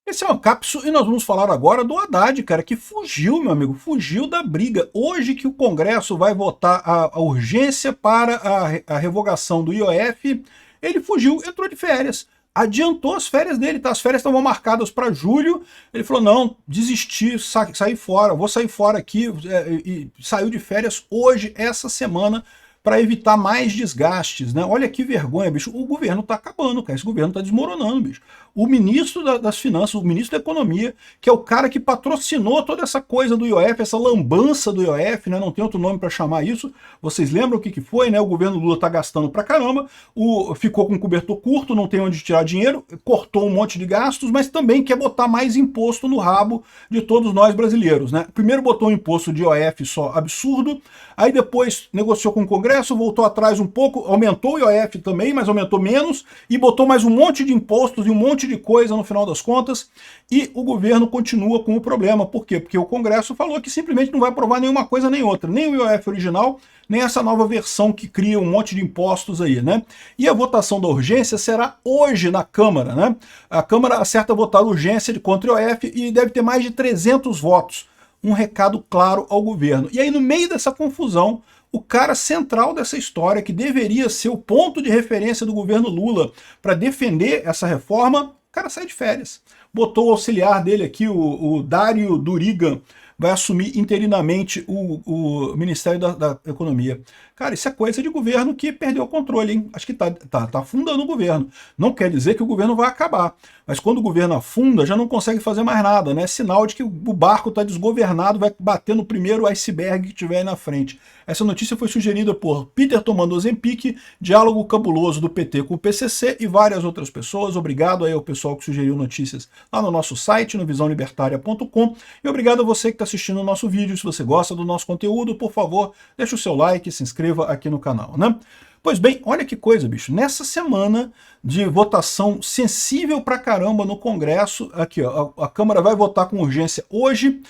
Esse é uma cápsula e nós vamos falar agora do Haddad, cara, que fugiu, meu amigo, fugiu da briga. Hoje que o Congresso vai votar a urgência para a revogação do IOF, ele fugiu, entrou de férias. Adiantou as férias dele, tá? As férias estavam marcadas para julho. Ele falou: não, desisti, saí fora, vou sair fora aqui. E saiu de férias hoje, essa semana, para evitar mais desgastes, né? Olha que vergonha, bicho. O governo tá acabando, cara. Esse governo tá desmoronando, bicho. O ministro das Finanças, o ministro da Economia, que é o cara que patrocinou toda essa coisa do IOF, essa lambança do IOF, né? Não tem outro nome para chamar isso. Vocês lembram o que foi, né? O governo Lula tá gastando pra caramba, ficou com cobertor curto, não tem onde tirar dinheiro, cortou um monte de gastos, mas também quer botar mais imposto no rabo de todos nós brasileiros, né? Primeiro botou um imposto de IOF só absurdo, aí depois negociou com o Congresso, voltou atrás um pouco, aumentou o IOF também, mas aumentou menos, e botou mais um monte de impostos e um monte de coisa no final das contas, e o governo continua com o problema. Por quê? Porque o Congresso falou que simplesmente não vai aprovar nenhuma coisa nem outra, nem o IOF original, nem essa nova versão que cria um monte de impostos aí, né? E a votação da urgência será hoje na Câmara, né? A Câmara acerta votar a urgência de contra o IOF e deve ter mais de 300 votos. Um recado claro ao governo. E aí, no meio dessa confusão, o cara central dessa história, que deveria ser o ponto de referência do governo Lula para defender essa reforma, o cara sai de férias. Botou o auxiliar dele aqui, o Dário Durigan, vai assumir interinamente o Ministério da Economia. Cara, isso é coisa de governo que perdeu o controle, hein? Acho que tá afundando o governo. Não quer dizer que o governo vai acabar, mas quando o governo afunda, já não consegue fazer mais nada, né? Sinal de que o barco está desgovernado, vai bater no primeiro iceberg que tiver aí na frente. Essa notícia foi sugerida por Peter Tomando Ozempic, Diálogo Cabuloso do PT com o PCC e várias outras pessoas. Obrigado aí ao pessoal que sugeriu notícias lá no nosso site, no visãolibertaria.com, e obrigado a você que está assistindo o nosso vídeo. Se você gosta do nosso conteúdo, por favor, deixa o seu like, se inscreva aqui no canal, né? Pois bem, olha que coisa, bicho. Nessa semana de votação sensível pra caramba no Congresso, aqui, ó, a Câmara vai votar com urgência hoje.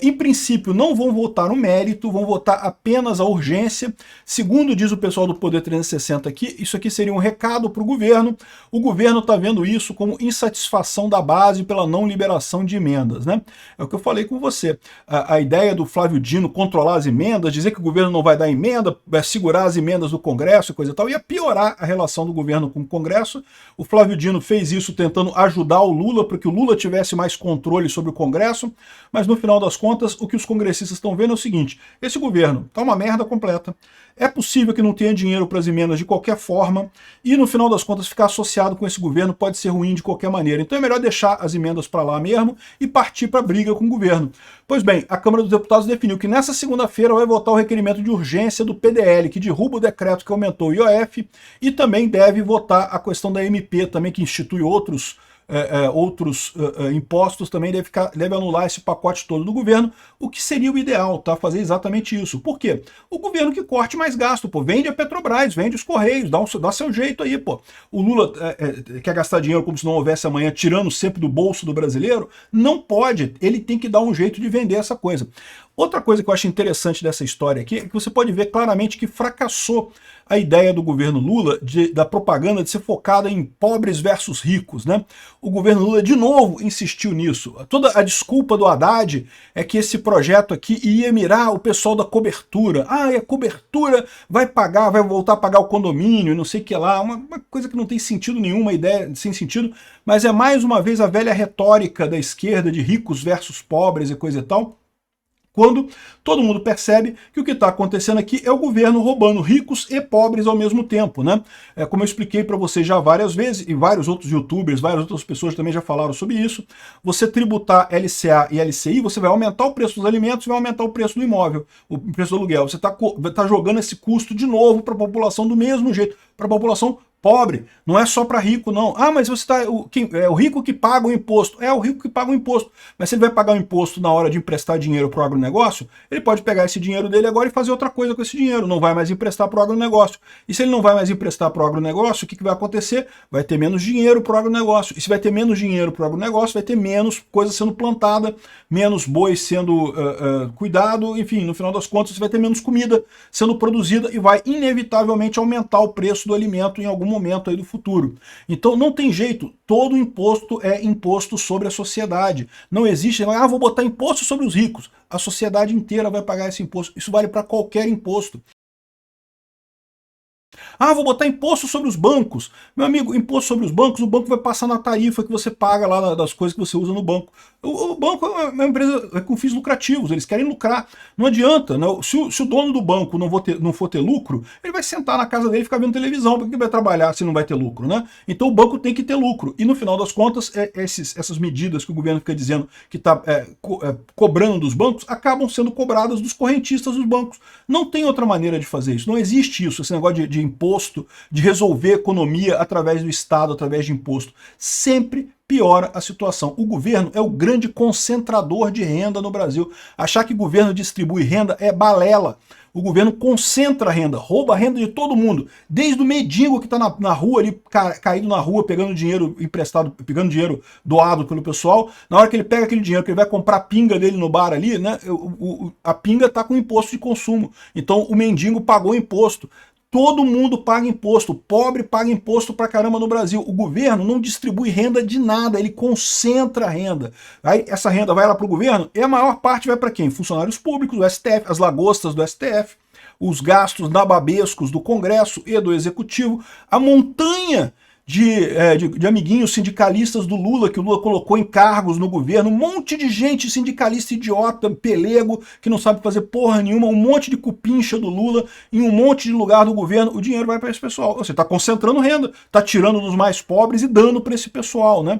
Em princípio, não vão votar no mérito, vão votar apenas a urgência. Segundo diz o pessoal do Poder 360 aqui, isso aqui seria um recado para o governo. O governo está vendo isso como insatisfação da base pela não liberação de emendas, né? É o que eu falei com você. A ideia do Flávio Dino controlar as emendas, dizer que o governo não vai dar emenda, vai segurar as emendas do Congresso e coisa e tal, ia piorar a relação do governo com o Congresso. O Flávio Dino fez isso tentando ajudar o Lula para que o Lula tivesse mais controle sobre o Congresso, mas no final das contas, o que os congressistas estão vendo é o seguinte: esse governo tá uma merda completa, é possível que não tenha dinheiro para as emendas de qualquer forma, e no final das contas ficar associado com esse governo pode ser ruim de qualquer maneira. Então é melhor deixar as emendas para lá mesmo e partir para a briga com o governo. Pois bem, a Câmara dos Deputados definiu que nessa segunda-feira vai votar o requerimento de urgência do PDL, que derruba o decreto que aumentou o IOF, e também deve votar a questão da MP, também, que institui outros impostos, também deve anular esse pacote todo do governo, o que seria o ideal, tá? Fazer exatamente isso. Por quê? O governo que corte mais gasto, pô. Vende a Petrobras, vende os Correios, dá seu jeito aí, pô. O Lula quer gastar dinheiro como se não houvesse amanhã, tirando sempre do bolso do brasileiro? Não pode. Ele tem que dar um jeito de vender essa coisa. Outra coisa que eu acho interessante dessa história aqui é que você pode ver claramente que fracassou a ideia do governo Lula da propaganda de ser focada em pobres versus ricos, né? O governo Lula de novo insistiu nisso. Toda a desculpa do Haddad é que esse projeto aqui ia mirar o pessoal da cobertura. Ah, e a cobertura vai voltar a pagar o condomínio, não sei o que lá. Uma coisa que não tem sentido nenhum, uma ideia sem sentido, mas é mais uma vez a velha retórica da esquerda de ricos versus pobres e coisa e tal, quando todo mundo percebe que o que está acontecendo aqui é o governo roubando ricos e pobres ao mesmo tempo, né? Como eu expliquei para vocês já várias vezes, e vários outros youtubers, várias outras pessoas também já falaram sobre isso, você tributar LCA e LCI, você vai aumentar o preço dos alimentos e vai aumentar o preço do imóvel, o preço do aluguel. Você tá jogando esse custo de novo para a população do mesmo jeito, para a população pobre, não é só para rico, não. Ah, mas você é o rico que paga o imposto. É o rico que paga o imposto. Mas se ele vai pagar o imposto na hora de emprestar dinheiro para o agronegócio, ele pode pegar esse dinheiro dele agora e fazer outra coisa com esse dinheiro. Não vai mais emprestar para o agronegócio. E se ele não vai mais emprestar para o agronegócio, o que vai acontecer? Vai ter menos dinheiro para o agronegócio. E se vai ter menos dinheiro para o agronegócio, vai ter menos coisa sendo plantada, menos bois sendo cuidado. Enfim, no final das contas, você vai ter menos comida sendo produzida e vai inevitavelmente aumentar o preço do alimento em algum momento. momento aí do futuro. Então não tem jeito, todo imposto é imposto sobre a sociedade. Não existe, vou botar imposto sobre os ricos. A sociedade inteira vai pagar esse imposto. Isso vale para qualquer imposto. Vou botar imposto sobre os bancos. Meu amigo, imposto sobre os bancos, o banco vai passar na tarifa que você paga lá das coisas que você usa no banco. O banco é uma empresa com fins lucrativos, eles querem lucrar. Não adianta, né? Se o dono do banco não for ter lucro, ele vai sentar na casa dele e ficar vendo televisão, porque ele vai trabalhar se não vai ter lucro, né? Então o banco tem que ter lucro. E no final das contas, essas medidas que o governo fica dizendo que está cobrando dos bancos, acabam sendo cobradas dos correntistas dos bancos. Não tem outra maneira de fazer isso. Não existe isso, esse negócio de imposto, de resolver a economia através do Estado, através de imposto. Sempre piora a situação. O governo é o grande concentrador de renda no Brasil. Achar que o governo distribui renda é balela. O governo concentra a renda, rouba a renda de todo mundo, desde o mendigo que está na rua ali, caído na rua, pegando dinheiro emprestado, pegando dinheiro doado pelo pessoal. Na hora que ele pega aquele dinheiro, que ele vai comprar a pinga dele no bar ali, né? A pinga está com imposto de consumo. Então o mendigo pagou imposto. Todo mundo paga imposto, o pobre paga imposto pra caramba no Brasil. O governo não distribui renda de nada, ele concentra a renda. Aí essa renda vai lá pro governo e a maior parte vai para quem? Funcionários públicos, do STF, as lagostas do STF, os nababescos do Congresso e do Executivo, a montanha de amiguinhos sindicalistas do Lula, que o Lula colocou em cargos no governo, um monte de gente sindicalista idiota, pelego, que não sabe fazer porra nenhuma, um monte de cupincha do Lula em um monte de lugar do governo, o dinheiro vai para esse pessoal. Você está concentrando renda, está tirando dos mais pobres e dando para esse pessoal, né?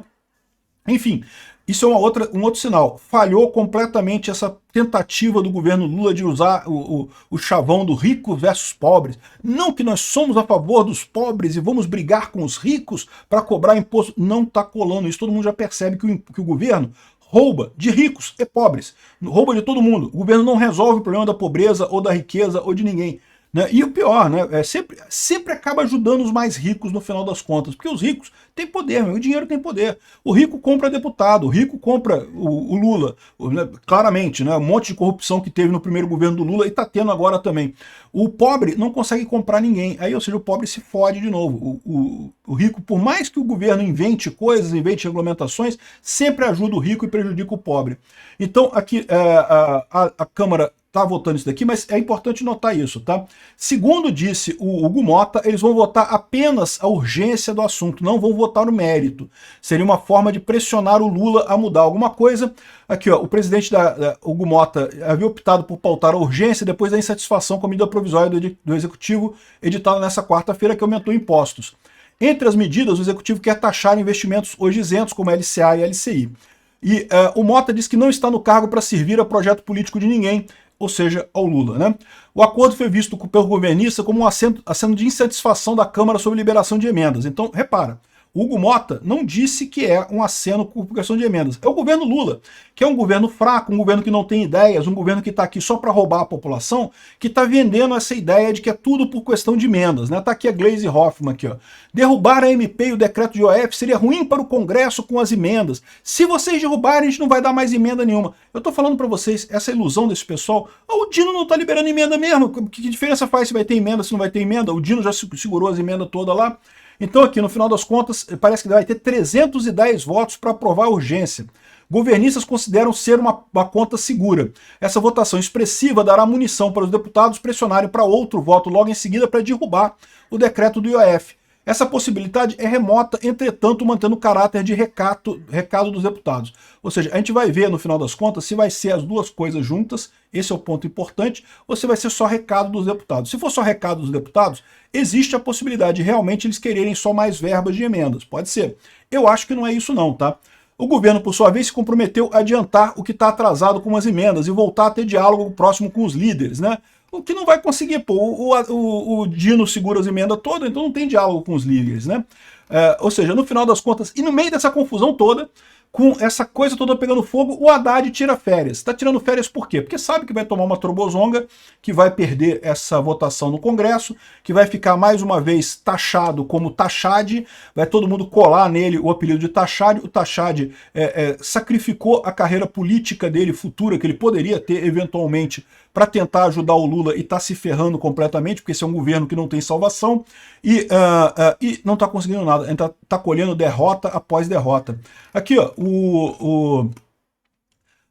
Enfim, isso é um outro sinal. Falhou completamente essa tentativa do governo Lula de usar o chavão do rico versus pobres. Não que nós somos a favor dos pobres e vamos brigar com os ricos para cobrar imposto. Não está colando isso. Todo mundo já percebe que o governo rouba de ricos e pobres. Rouba de todo mundo. O governo não resolve o problema da pobreza ou da riqueza ou de ninguém. Né? E o pior, né, sempre acaba ajudando os mais ricos no final das contas, porque os ricos têm poder, o dinheiro tem poder. O rico compra deputado, o rico compra o Lula, né, claramente, né, um monte de corrupção que teve no primeiro governo do Lula e está tendo agora também. O pobre não consegue comprar ninguém, aí, ou seja, o pobre se fode de novo. O rico, por mais que o governo invente coisas, invente regulamentações, sempre ajuda o rico e prejudica o pobre. Então, aqui a Câmara está votando isso daqui, mas é importante notar isso, tá? Segundo disse o Hugo Mota, eles vão votar apenas a urgência do assunto, não vão votar o mérito. Seria uma forma de pressionar o Lula a mudar alguma coisa. Aqui, ó, o presidente Hugo Mota havia optado por pautar a urgência depois da insatisfação com a medida provisória do Executivo editada nessa quarta-feira, que aumentou impostos. Entre as medidas, o Executivo quer taxar investimentos hoje isentos, como a LCA e a LCI. E o Mota diz que não está no cargo para servir a projeto político de ninguém, ou seja, ao Lula, né? O acordo foi visto pelo governista como um aceno de insatisfação da Câmara sobre liberação de emendas. Então, repara, o Hugo Mota não disse que é um aceno por questão de emendas. É o governo Lula, que é um governo fraco, um governo que não tem ideias, um governo que está aqui só para roubar a população, que está vendendo essa ideia de que é tudo por questão de emendas, né? Tá aqui a Gleisi Hoffmann aqui, ó. Derrubar a MP e o decreto de IOF seria ruim para o Congresso com as emendas. Se vocês derrubarem, a gente não vai dar mais emenda nenhuma. Eu tô falando para vocês, essa ilusão desse pessoal, o Dino não tá liberando emenda mesmo. Que diferença faz se vai ter emenda, se não vai ter emenda? O Dino já segurou as emendas todas lá. Então aqui, no final das contas, parece que vai ter 310 votos para aprovar a urgência. Governistas consideram ser uma conta segura. Essa votação expressiva dará munição para os deputados pressionarem para outro voto logo em seguida para derrubar o decreto do IOF. Essa possibilidade é remota, entretanto, mantendo o caráter de recado dos deputados. Ou seja, a gente vai ver, no final das contas, se vai ser as duas coisas juntas, esse é o ponto importante, ou se vai ser só recado dos deputados. Se for só recado dos deputados, existe a possibilidade de realmente eles quererem só mais verbas de emendas. Pode ser. Eu acho que não é isso não, tá? O governo, por sua vez, se comprometeu a adiantar o que está atrasado com as emendas e voltar a ter diálogo próximo com os líderes, né? O que não vai conseguir, pô. O Dino segura as emendas todas, então não tem diálogo com os líderes, né? Ou seja, no final das contas, e no meio dessa confusão toda, com essa coisa toda pegando fogo, o Haddad tira férias. Está tirando férias por quê? Porque sabe que vai tomar uma trobozonga, que vai perder essa votação no Congresso, que vai ficar mais uma vez taxado como Taxade, vai todo mundo colar nele o apelido de Taxade. O Taxade sacrificou a carreira política dele futura, que ele poderia ter eventualmente, para tentar ajudar o Lula, e está se ferrando completamente, porque esse é um governo que não tem salvação, e não está conseguindo nada, está colhendo derrota após derrota. Aqui, ó,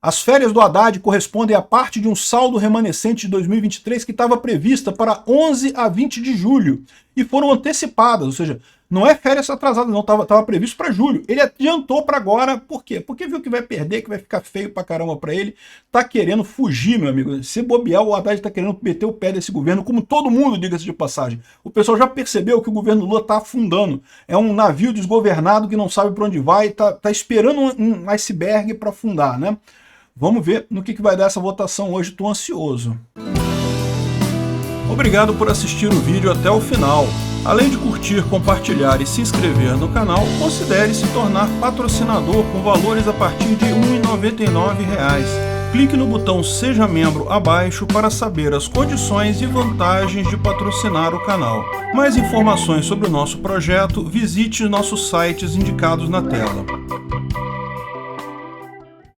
as férias do Haddad correspondem a parte de um saldo remanescente de 2023 que estava prevista para 11 a 20 de julho, e foram antecipadas, ou seja, não é férias atrasadas, não, estava previsto para julho. Ele adiantou para agora, por quê? Porque viu que vai perder, que vai ficar feio pra caramba para ele, tá querendo fugir, meu amigo. Se bobear, o Haddad tá querendo meter o pé desse governo, como todo mundo, diga-se de passagem. O pessoal já percebeu que o governo Lula tá afundando. É um navio desgovernado que não sabe para onde vai, tá esperando um iceberg para afundar, né? Vamos ver no que vai dar essa votação hoje, tô ansioso. Obrigado por assistir o vídeo até o final. Além de curtir, compartilhar e se inscrever no canal, considere se tornar patrocinador com valores a partir de R$ 1,99. Clique no botão Seja Membro abaixo para saber as condições e vantagens de patrocinar o canal. Mais informações sobre o nosso projeto, visite nossos sites indicados na tela.